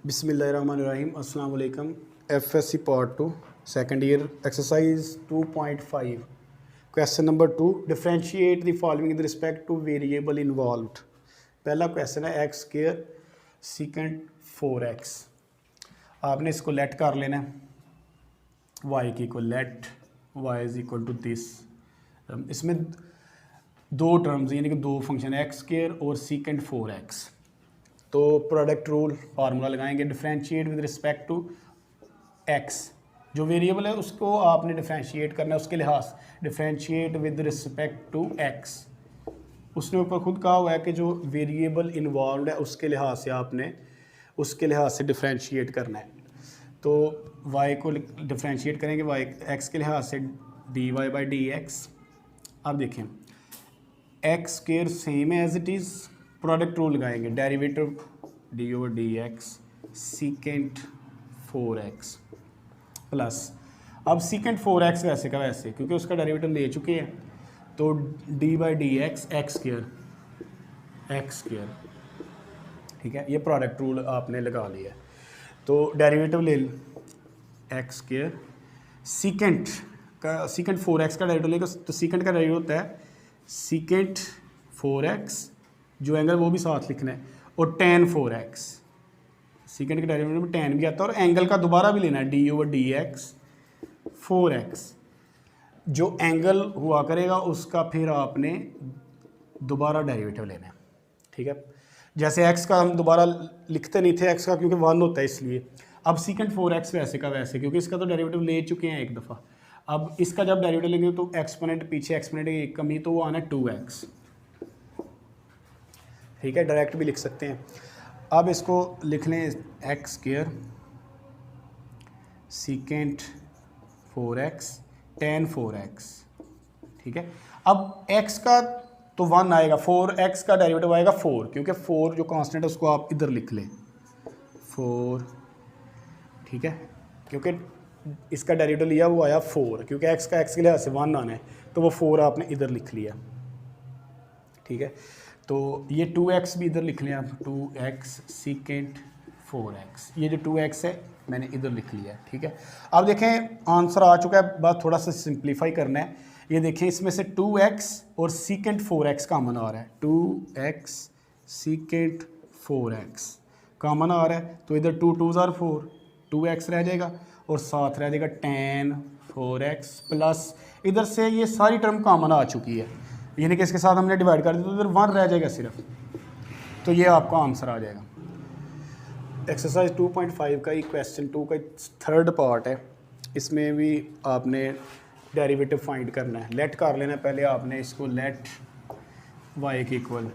बिस्मिल्लाहिर्रहमानिर्रहीम अस्सलाम वालेकुम। FSC part 2 second year exercise 2.5 question number 2 differentiate the following with respect to variable involved. पहला question है x square secant 4x। आपने इसको लेट कर लेना है y की equal let y is equal to this. इसमें दो टर्म्स यानी कि दो फंक्शन है एक्स स्क्वायर और सीकेंट 4x। तो प्रोडक्ट रूल फार्मूला लगाएंगे differentiate with respect to x। जो वेरिएबल है उसको आपने डिफरेंशिएट करना है उसके लिहाज differentiate with respect to x। उसने ऊपर खुद कहा हुआ है कि जो वेरिएबल इन्वॉल्व है उसके लिहाज से आपने उसके लिहाज से डिफरेंशिएट करना है। तो y को डिफरेंशिएट करेंगे y x के लिहाज से dy बाई डी एक्स। अब देखें x square same as it is, product rule लगाएंगे derivative d over d x secant 4x plus. अब सीकेंट 4x वैसे का वैसे क्योंकि उसका डेरिवेटिव ले चुके हैं तो D by D x x square ठीक है। ये प्रोडक्ट रूल आपने लगा लिया है तो डेरिवेटिव ले एक्स स्क्वायर सीकेंट 4x का डेरिवेटिव लेगा तो सीकेंट का डेरिवेटिव होता है सीकेंट 4x, जो एंगल वो भी साथ लिखना है, और tan 4x। सीकेंट के डेरिवेटिव में tan भी आता है और एंगल का दोबारा भी लेना है D over d x 4x। जो एंगल हुआ करेगा उसका फिर आपने दोबारा डेरिवेटिव लेना है, ठीक है। जैसे x का हम दोबारा लिखते नहीं थे x का क्योंकि 1 होता है इसलिए। अब सीकेंट 4x वैसे का वैसे क्योंकि इसका तो डेरिवेटिव ले चुके हैं एक दफ़ा। अब इसका जब डेरिवेटिव लेंगे तो एक्सपोनेंट पीछे एक्सपोनेंट की एक कमी तो वो आना 2x, ठीक है। डायरेक्ट भी लिख सकते हैं। अब इसको लिख लें x square secant 4x tan 4x, ठीक है। अब x का तो 1 आएगा, 4x का डेरिवेटिव आएगा 4 क्योंकि 4 जो कांस्टेंट है उसको आप इधर लिख लें 4, ठीक है। क्योंकि इसका डेरिवेटिव लिया वो आया 4 क्योंकि x का x के लिहाज से 1 आना है तो वो 4 आपने इधर लिख लिया, ठीक है। तो ये 2x भी इधर लिख लिया, 2x सीकेंट 4x। ये जो 2x है मैंने इधर लिख लिया है, ठीक है। अब देखें आंसर आ चुका है, बस थोड़ा सा सिंप्लीफाई करना है। ये देखें इसमें से 2x और सीकेंट 4x कॉमन आ रहा है, 2x सीकेंट 4x कॉमन आ रहा है तो इधर 2 2s are 4, 2x रह जाएगा और साथ रह जाएगा tan 4x प्लस इधर से ये सारी टर्म कॉमन आ चुकी है यानी कि इसके साथ हमने डिवाइड कर दिया तो इधर 1 रह जाएगा सिर्फ, तो ये आपका आंसर आ जाएगा। एक्सरसाइज 2.5 का ही क्वेश्चन 2 का थर्ड पार्ट है। इसमें भी आपने डेरिवेटिव फाइंड करना है, लेट कर लेना है पहले आपने इसको। लेट y के equal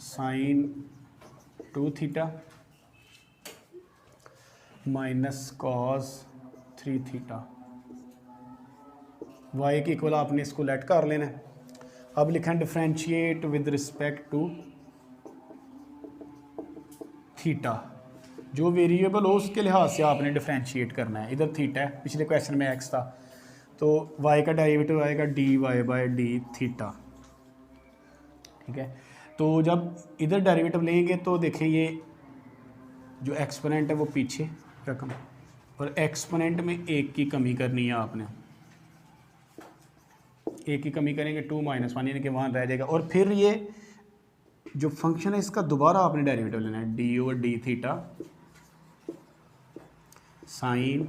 sine 2 theta minus cos 3 theta. y के इक्वल आपने इसको लेट कर लेना है। अब लिखें differentiate with respect to theta. जो वेरिएबल हो उसके लिहाज से आपने डिफरेंशिएट करना है। इधर थीटा है, पिछले क्वेश्चन में x था तो y का डेरिवेटिव आएगा dy बाई डी थीटा, ठीक है। तो जब इधर डेरिवेटिव लेंगे तो देखिए ये जो एक्सपोनेंट है वो पीछे रकम और एक्सपोनेंट में 1 की कमी करनी है आपने। 1 की कमी करेंगे 2 - 1 यानी कि 1 रह जाएगा और फिर ये जो फंक्शन है इसका दोबारा आपने डेरिवेटिव लेना है D over d theta sine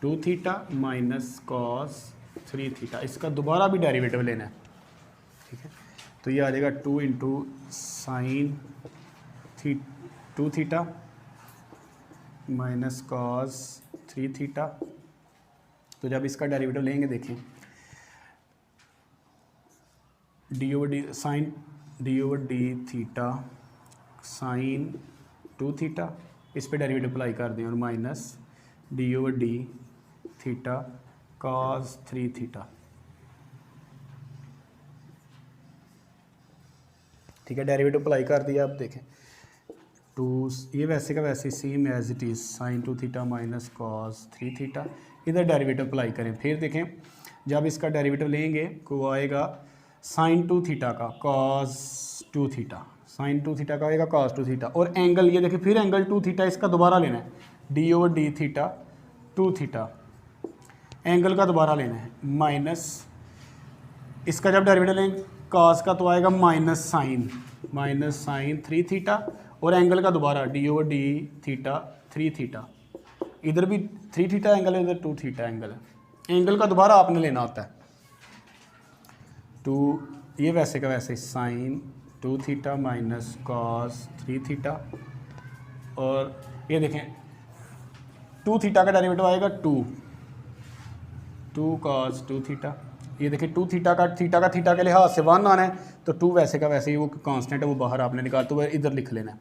2 theta minus cos 3 theta. इसका दोबारा भी डेरिवेटिव लेना है, ठीक है। तो ये आ जाएगा 2 into sine 2 theta minus cos 3 theta. तो जब इसका डेरिवेटिव लेंगे देखें d over d sine d over d theta sine 2 theta, इस पे डेरिवेटिव अप्लाई कर दें और minus d over d theta cos 3 theta, ठीक है। डेरिवेटिव अप्लाई कर दिया। अब देखें 2 ये वैसे का वैसे same as it is sine 2 theta minus cos 3 theta. इधर डेरिवेटिव अप्लाई करें, फिर देखें जब इसका डेरिवेटिव लेंगे को आएगा साइन 2 थीटा का कॉस 2 थीटा साइन 2 थीटा का आएगा cos 2 थीटा, और एंगल ये देखिए फिर एंगल 2 थीटा इसका दोबारा लेना है, d/d थीटा 2 थीटा, एंगल का दोबारा लेना है माइनस, इसका जब डेरिवेटिव लेंगे cos का तो आएगा माइनस साइन 3 थीटा, और एंगल का दोबारा d/d थीटा 3 थीटा, इधर भी 3 थीटा एंगल है, इधर 2 थीटा एंगल है, एंगल का दोबारा आपने लेना होता है 2, ये वैसे का वैसे sine 2 theta minus cos 3 theta, और ये देखें 2 थीटा का डेरिवेटिव आएगा 2 cos 2 थीटा, ये देखिए 2 थीटा का थीटा के लिहाज से 1 आना है, तो 2 वैसे का वैसे ही वो कांस्टेंट है वो बाहर आपने निकालते हुए इधर लिख लेना है,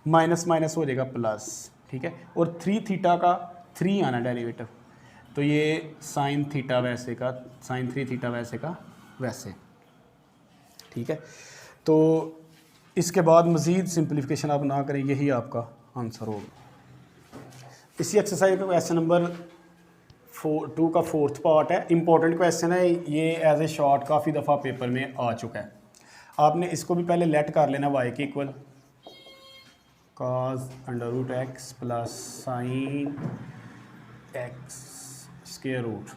माइनस माइनस हो जाएगा प्लस, ठीक है, और 3 थीटा का 3 आना डेरिवेटिव, तो ये साइन थीटा वैसे का साइन 3 थीटा वैसे का वैसे, ठीक है। तो इसके बाद मज़ीद सिंप्लीफिकेशन आप ना करें, यही आपका आंसर होगा। इसी एक्सरसाइज का क्वेश्चन नंबर 2 का 4th पार्ट है, इंपॉर्टेंट क्वेश्चन है ये, एज ए शॉर्ट काफ़ी दफ़ा पेपर में आ चुका है। आपने इसको भी पहले लेट कर लेना y के equal cos √x plus sine x square root.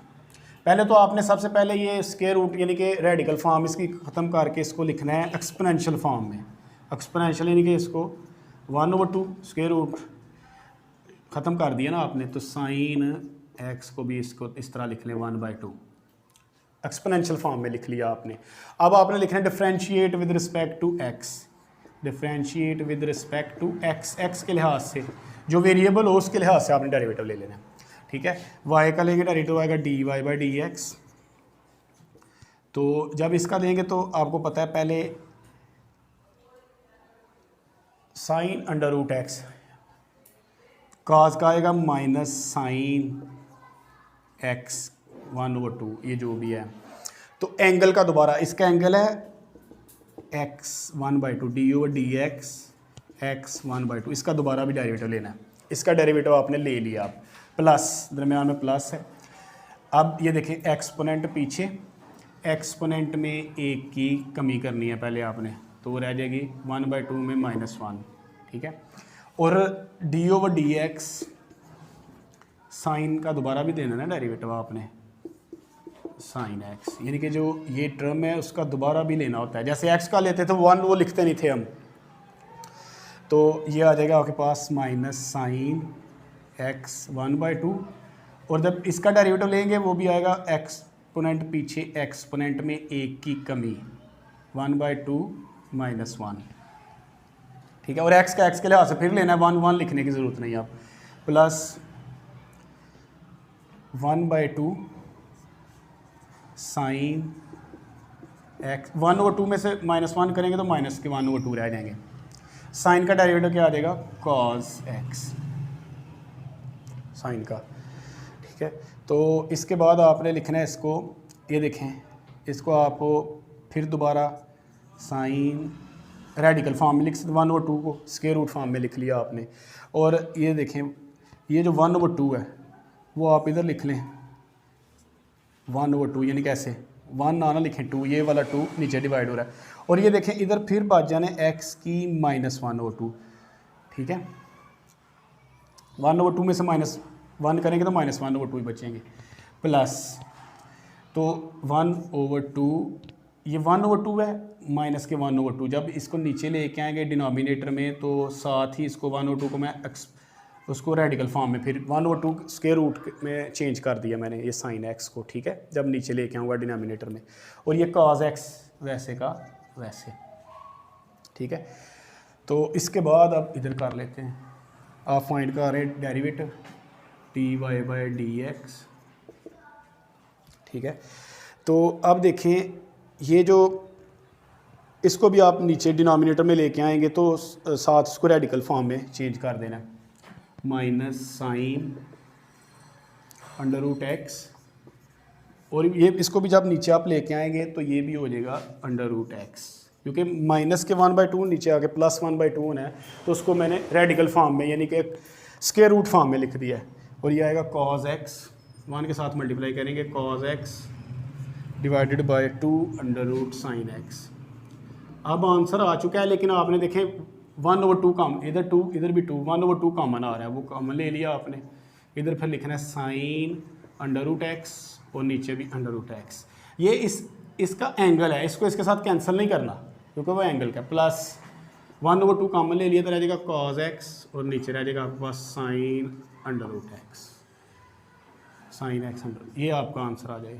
पहले तो आपने सबसे पहले ये स्क्वायर रूट यानी कि रेडिकल फॉर्म इसकी ख़त्म करके इसको लिखना है एक्सपोनेंशियल फॉर्म में, एक्सपोनेंशियल यानी कि इसको 1/2 स्क्वायर रूट ख़त्म कर दिया ना आपने, तो साइन x को भी इसको इस तरह लिख लें 1/2, एक्सपोनेंशियल फॉर्म में लिख लिया आपने। अब आपने लिखना है differentiate with respect to x, differentiate with respect to x, x के लिहाज से जो वेरिएबल हो उसके लिहाज से आपने डेरिवेटिव ले लेना है, ठीक है। y का लेंगे डेरिवेटिव आएगा dy/dx, तो जब इसका लेंगे तो आपको पता है पहले साइन √x, cos का आएगा माइनस साइन x 1/2, ये जो भी है, तो एंगल का दोबारा, इसका एंगल है x 1/2 d/dx x 1/2, इसका दोबारा भी डेरिवेटिव लेना है, इसका डेरिवेटिव आपने ले लिया, आप प्लस दरम्यान में प्लस है। अब ये देखें एक्सपोनेंट पीछे, एक्सपोनेंट में एक की कमी करनी है पहले आपने, तो वो रह जाएगी 1/2 में -1, ठीक है, और d/dx साइन का दोबारा भी देना है ना डेरिवेटिव आपने, साइन x यानी कि जो ये टर्म है उसका दोबारा भी लेना होता है, जैसे x का लेते थे 1 वो लिखते नहीं थे हम, तो ये आ जाएगा आपके पास माइनस साइन x 1/2, और जब इसका डेरिवेटिव लेंगे वो भी आएगा एक्सपोनेंट पीछे, एक्सपोनेंट में एक की कमी 1/2 -1, ठीक है, और x का x के लिहाज से फिर लेना है, 1 लिखने की ज़रूरत नहीं आप, प्लस 1/2 साइन x 1/2 में से -1 करेंगे तो माइनस के 1/2 रह जाएंगे, साइन का डेरिवेटिव क्या आ जाएगा cos x साइन का, ठीक है। तो इसके बाद आपने लिखना है इसको, ये देखें इसको आप फिर दोबारा साइन रेडिकल फॉर्म में लिख सकते, 1/2 को स्क्वायर रूट फॉर्म में लिख लिया आपने, और ये देखें ये जो 1/2 है वो आप इधर लिख लें 1/2, यानी कैसे 1 ना लिखें 2, ये वाला 2 नीचे डिवाइड हो रहा है, और ये देखें इधर फिर बात जाने x की -1/2, ठीक है, 1/2 में से -1 करेंगे तो -1/2 ही बचेंगे, प्लस तो 1/2, ये 1/2 है माइनस के 1/2, जब इसको नीचे लेके आएंगे डिनोमिनेटर में तो साथ ही इसको 1/2 को मैं उसको रेडिकल फॉर्म में फिर 1/2 स्क्वायर रूट में चेंज कर दिया मैंने ये साइन x को, ठीक है, जब नीचे लेके आऊँगा डिनोमिनेटर में, और ये cos x वैसे का वैसे, ठीक है। तो इसके बाद अब इधर कर लेते हैं, आप फाइंड कर रहे हैं डेरिवेटिव dy/dx, ठीक है। तो अब देखें ये जो इसको भी आप नीचे डिनोमिनेटर में लेके आएंगे तो साथ इसको रेडिकल फॉर्म में चेंज कर देना है, माइनस साइन √x, और ये इसको भी जब नीचे आप लेके आएंगे तो ये भी हो जाएगा √x, क्योंकि माइनस के 1/2 नीचे आके प्लस 1/2 होना है, तो उसको मैंने रेडिकल फॉर्म में यानी कि स्क्वायर रूट फॉर्म में लिख दिया है, और ये आएगा cos x 1 के साथ मल्टीप्लाई करेंगे cos x divided by 2 √sin x अब आंसर आ चुका है, लेकिन आपने देखें 1/2 कॉमन, इधर 2 इधर भी 2, 1/2 कॉमन आ रहा है, वो कॉमन ले लिया आपने। इधर फिर लिखना है साइन √x और नीचे भी √x। ये इसका एंगल है, इसको इसके साथ कैंसिल नहीं करना क्योंकि वो एंगल का, प्लस 1/2 कॉमन ले लिया तो रह जाएगा cos x और नीचे रह जाएगा आपके पास साइन √x, साइन x, ये आपका आंसर आ जाएगा।